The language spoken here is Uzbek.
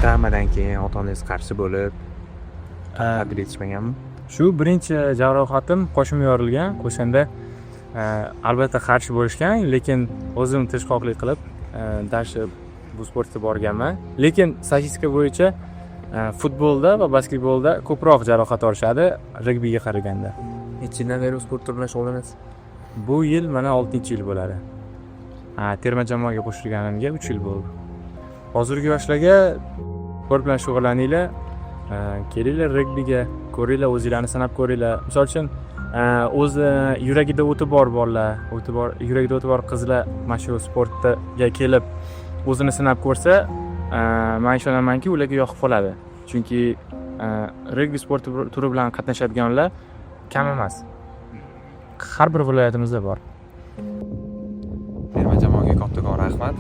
travmadan keyin ota-onangiz qarshi bo'lib qadr yetishmaganmi? Shu birinchi jarohatim qo'shim yorilgan. O'shanda albatta qarshi bo'lishgan, lekin o'zim tirishqoqlik qilib dashi bu sportga borganman. Lekin statistika bo'yicha futbolda va basketbolda ko'proq jarohat olishadi regbiga qaraganda. Necha yildan beri bu sport turi bilan shug'ullanasiz? Bu yil mana 6-yil bo'ladi. Terma jamoaga qo'shilganimga 3 yil bo'ldi. Hozirgi yoshlarga sport bilan shug'ullaninglar, kelinglar regbiga, ko'ringlar, o'zinglarni sinab ko'ringlar. Misol uchun, o'zi yuragida o'ti bor bolalar, yuragida o'ti bor qizlar mana shu sportga kelib o'zini sinab ko'rsa, men ishonamanki, ularga yoqib qoladi. Chunki regbi sport turi bilan qatnashadiganlar kam emas. Har bir viloyatimizda bor. Terma jamoaga kattakon rahmat.